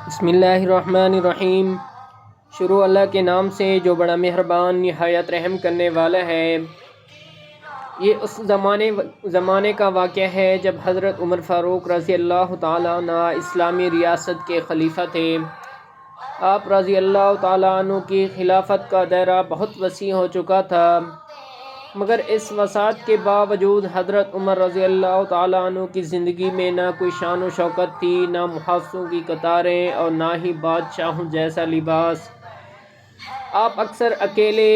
بسم اللہ الرحمن الرحیم۔ شروع اللہ کے نام سے جو بڑا مہربان نہایت رحم کرنے والا ہے۔ یہ اس زمانے کا واقعہ ہے جب حضرت عمر فاروق رضی اللہ تعالیٰ عنہ اسلامی ریاست کے خلیفہ تھے۔ آپ رضی اللہ تعالیٰ عنہ کی خلافت کا دائرہ بہت وسیع ہو چکا تھا، مگر اس وسعت کے باوجود حضرت عمر رضی اللہ تعالیٰ عنہ کی زندگی میں نہ کوئی شان و شوکت تھی، نہ محافظوں کی قطاریں اور نہ ہی بادشاہوں جیسا لباس۔ آپ اکثر اکیلے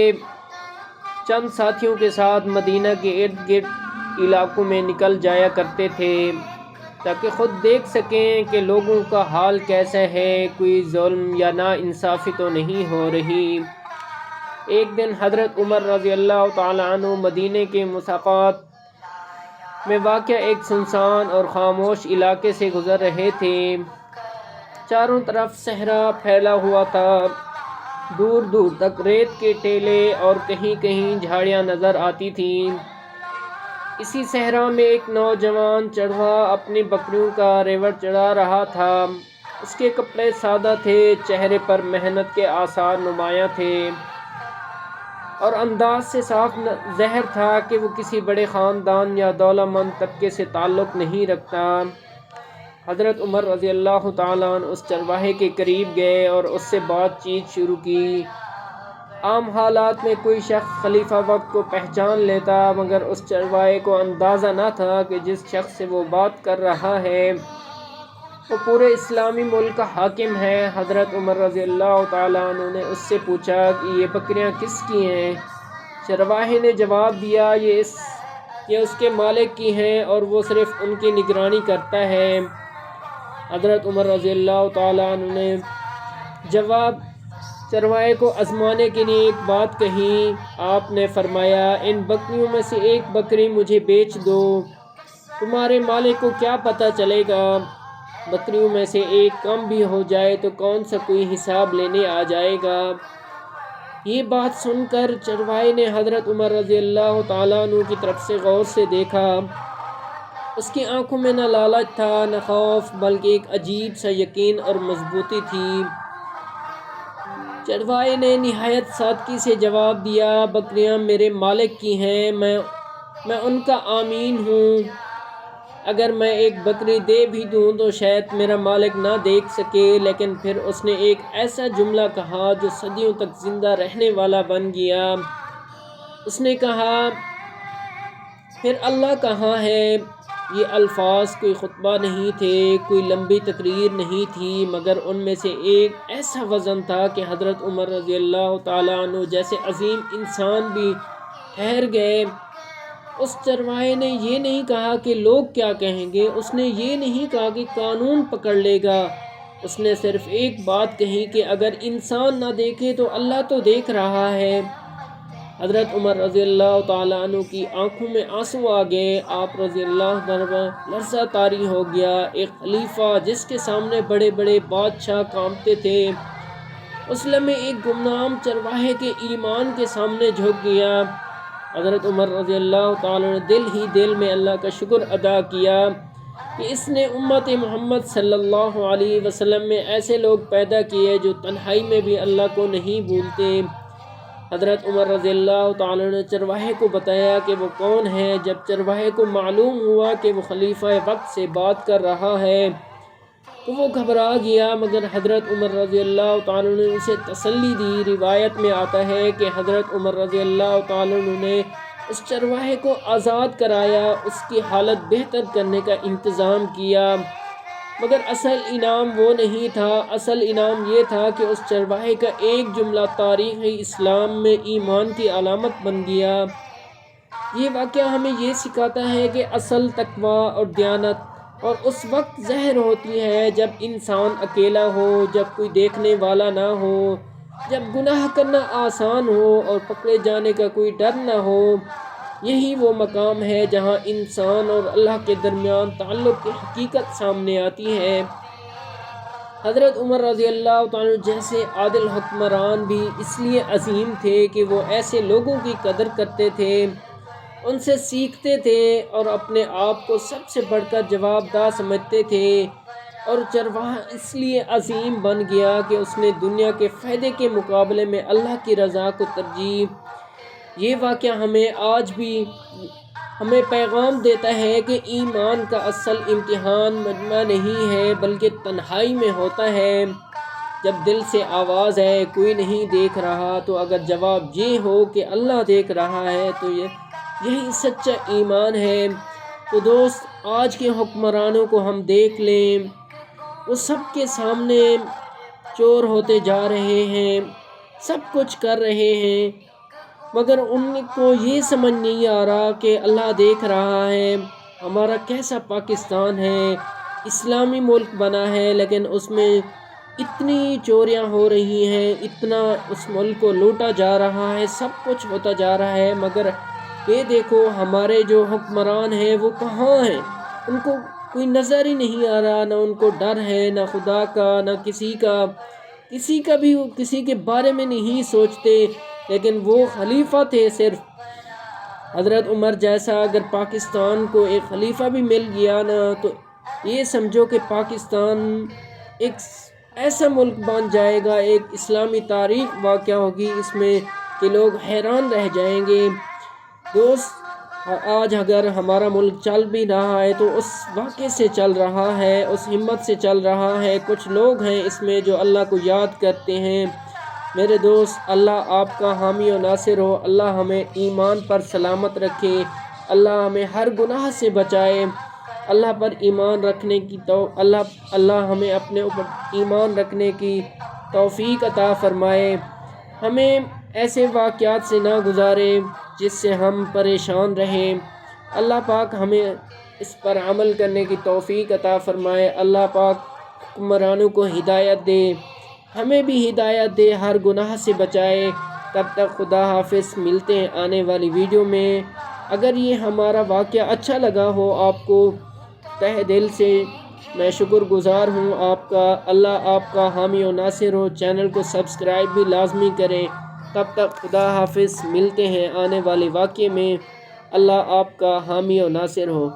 چند ساتھیوں کے ساتھ مدینہ کے ارد گرد علاقوں میں نکل جایا کرتے تھے تاکہ خود دیکھ سکیں کہ لوگوں کا حال کیسا ہے، کوئی ظلم یا ناانصافی تو نہیں ہو رہی۔ ایک دن حضرت عمر رضی اللہ تعالیٰ عنہ مدینہ کے مسافات میں واقع ایک سنسان اور خاموش علاقے سے گزر رہے تھے۔ چاروں طرف صحرا پھیلا ہوا تھا، دور دور تک ریت کے ٹیلے اور کہیں کہیں جھاڑیاں نظر آتی تھیں۔ اسی صحرا میں ایک نوجوان چڑوا اپنی بکریوں کا ریوڑ چڑھا رہا تھا۔ اس کے کپڑے سادہ تھے، چہرے پر محنت کے آثار نمایاں تھے اور انداز سے صاف ظاہر تھا کہ وہ کسی بڑے خاندان یا دولت مند طبقے سے تعلق نہیں رکھتا۔ حضرت عمر رضی اللہ تعالیٰ عنہ اس چرواہے کے قریب گئے اور اس سے بات چیت شروع کی۔ عام حالات میں کوئی شخص خلیفہ وقت کو پہچان لیتا، مگر اس چرواہے کو اندازہ نہ تھا کہ جس شخص سے وہ بات کر رہا ہے وہ پورے اسلامی ملک کا حاکم ہے۔ حضرت عمر رضی اللہ تعالیٰ عنہ نے اس سے پوچھا کہ یہ بکریاں کس کی ہیں؟ چرواہے نے جواب دیا، یہ اس کے مالک کی ہیں اور وہ صرف ان کی نگرانی کرتا ہے۔ حضرت عمر رضی اللہ تعالیٰ عنہ نے جواب چرواہے کو آزمانے کے لیے ایک بات کہی۔ آپ نے فرمایا، ان بکریوں میں سے ایک بکری مجھے بیچ دو، تمہارے مالک کو کیا پتہ چلے گا؟ بکریوں میں سے ایک کم بھی ہو جائے تو کون سا کوئی حساب لینے آ جائے گا؟ یہ بات سن کر چرواہے نے حضرت عمر رضی اللہ تعالیٰ عنہ کی طرف سے غور سے دیکھا۔ اس کی آنکھوں میں نہ لالچ تھا نہ خوف، بلکہ ایک عجیب سا یقین اور مضبوطی تھی۔ چرواہے نے نہایت سادگی سے جواب دیا، بکریاں میرے مالک کی ہیں، میں ان کا امین ہوں۔ اگر میں ایک بکری دے بھی دوں تو شاید میرا مالک نہ دیکھ سکے۔ لیکن پھر اس نے ایک ایسا جملہ کہا جو صدیوں تک زندہ رہنے والا بن گیا۔ اس نے کہا، پھر اللہ کہاں ہے؟ یہ الفاظ کوئی خطبہ نہیں تھے، کوئی لمبی تقریر نہیں تھی، مگر ان میں سے ایک ایسا وزن تھا کہ حضرت عمر رضی اللہ تعالیٰ عنہ جیسے عظیم انسان بھی ٹھہر گئے۔ اس چرواہے نے یہ نہیں کہا کہ لوگ کیا کہیں گے، اس نے یہ نہیں کہا کہ قانون پکڑ لے گا، اس نے صرف ایک بات کہی کہ اگر انسان نہ دیکھے تو اللہ تو دیکھ رہا ہے۔ حضرت عمر رضی اللہ تعالیٰ عنہ کی آنکھوں میں آنسو آ گئے۔ آپ رضی اللہ عنہ لرزہ طاری ہو گیا۔ ایک خلیفہ جس کے سامنے بڑے بڑے بادشاہ کانپتے تھے، اس لمحے ایک گمنام چرواہے کے ایمان کے سامنے جھک گیا۔ حضرت عمر رضی اللہ تعالیٰ نے دل ہی دل میں اللہ کا شکر ادا کیا کہ اس نے امت محمد صلی اللہ علیہ وسلم میں ایسے لوگ پیدا کیے جو تنہائی میں بھی اللہ کو نہیں بھولتے۔ حضرت عمر رضی اللہ تعالیٰ نے چرواہے کو بتایا کہ وہ کون ہے۔ جب چرواہے کو معلوم ہوا کہ وہ خلیفہ وقت سے بات کر رہا ہے تو وہ گھبرا گیا، مگر حضرت عمر رضی اللہ تعالیٰ نے اسے تسلی دی۔ روایت میں آتا ہے کہ حضرت عمر رضی اللہ تعالیٰ نے اس چرواہے کو آزاد کرایا، اس کی حالت بہتر کرنے کا انتظام کیا، مگر اصل انعام وہ نہیں تھا۔ اصل انعام یہ تھا کہ اس چرواہے کا ایک جملہ تاریخ اسلام میں ایمان کی علامت بن گیا۔ یہ واقعہ ہمیں یہ سکھاتا ہے کہ اصل تقویٰ اور دیانت اور اس وقت ظاہر ہوتی ہے جب انسان اکیلا ہو، جب کوئی دیکھنے والا نہ ہو، جب گناہ کرنا آسان ہو اور پکڑے جانے کا کوئی ڈر نہ ہو۔ یہی وہ مقام ہے جہاں انسان اور اللہ کے درمیان تعلق کی حقیقت سامنے آتی ہے۔ حضرت عمر رضی اللہ تعالیٰ جیسے عادل حکمران بھی اس لیے عظیم تھے کہ وہ ایسے لوگوں کی قدر کرتے تھے، ان سے سیکھتے تھے اور اپنے آپ کو سب سے بڑھ کر جواب دہ سمجھتے تھے، اور چرواہا اس لیے عظیم بن گیا کہ اس نے دنیا کے فائدے کے مقابلے میں اللہ کی رضا کو ترجیح۔ یہ واقعہ ہمیں آج بھی ہمیں پیغام دیتا ہے کہ ایمان کا اصل امتحان مجمع نہیں ہے بلکہ تنہائی میں ہوتا ہے، جب دل سے آواز ہے کوئی نہیں دیکھ رہا، تو اگر جواب یہ ہو کہ اللہ دیکھ رہا ہے تو یہی سچا ایمان ہے۔ تو دوست، آج کے حکمرانوں کو ہم دیکھ لیں، وہ سب کے سامنے چور ہوتے جا رہے ہیں، سب کچھ کر رہے ہیں، مگر ان کو یہ سمجھ نہیں آ رہا کہ اللہ دیکھ رہا ہے۔ ہمارا کیسا پاکستان ہے، اسلامی ملک بنا ہے، لیکن اس میں اتنی چوریاں ہو رہی ہیں، اتنا اس ملک کو لوٹا جا رہا ہے، سب کچھ ہوتا جا رہا ہے، مگر یہ دیکھو ہمارے جو حکمران ہیں وہ کہاں ہیں؟ ان کو کوئی نظر ہی نہیں آ رہا، نہ ان کو ڈر ہے، نہ خدا کا، نہ کسی کا بھی کسی کے بارے میں نہیں سوچتے۔ لیکن وہ خلیفہ تھے صرف، حضرت عمر جیسا اگر پاکستان کو ایک خلیفہ بھی مل گیا نا، تو یہ سمجھو کہ پاکستان ایک ایسا ملک بن جائے گا، ایک اسلامی تاریخ واقع ہوگی اس میں کہ لوگ حیران رہ جائیں گے۔ دوست، آج اگر ہمارا ملک چل بھی رہا ہے تو اس واقعے سے چل رہا ہے، اس ہمت سے چل رہا ہے۔ کچھ لوگ ہیں اس میں جو اللہ کو یاد کرتے ہیں۔ میرے دوست، اللہ آپ کا حامی و ناصر ہو، اللہ ہمیں ایمان پر سلامت رکھے، اللہ ہمیں ہر گناہ سے بچائے، اللہ پر ایمان رکھنے کی اللہ ہمیں اپنے اوپر ایمان رکھنے کی توفیق عطا فرمائے، ہمیں ایسے واقعات سے نہ گزارے جس سے ہم پریشان رہیں۔ اللہ پاک ہمیں اس پر عمل کرنے کی توفیق عطا فرمائے، اللہ پاک حکمرانوں کو ہدایت دے، ہمیں بھی ہدایت دے، ہر گناہ سے بچائے۔ تب تک خدا حافظ، ملتے ہیں آنے والی ویڈیو میں۔ اگر یہ ہمارا واقعہ اچھا لگا ہو آپ کو، تہ دل سے میں شکر گزار ہوں آپ کا۔ اللہ آپ کا حامی و ناصر ہو، چینل کو سبسکرائب بھی لازمی کریں۔ تب تک خدا حافظ، ملتے ہیں آنے والے واقعے میں۔ اللہ آپ کا حامی و ناصر ہو۔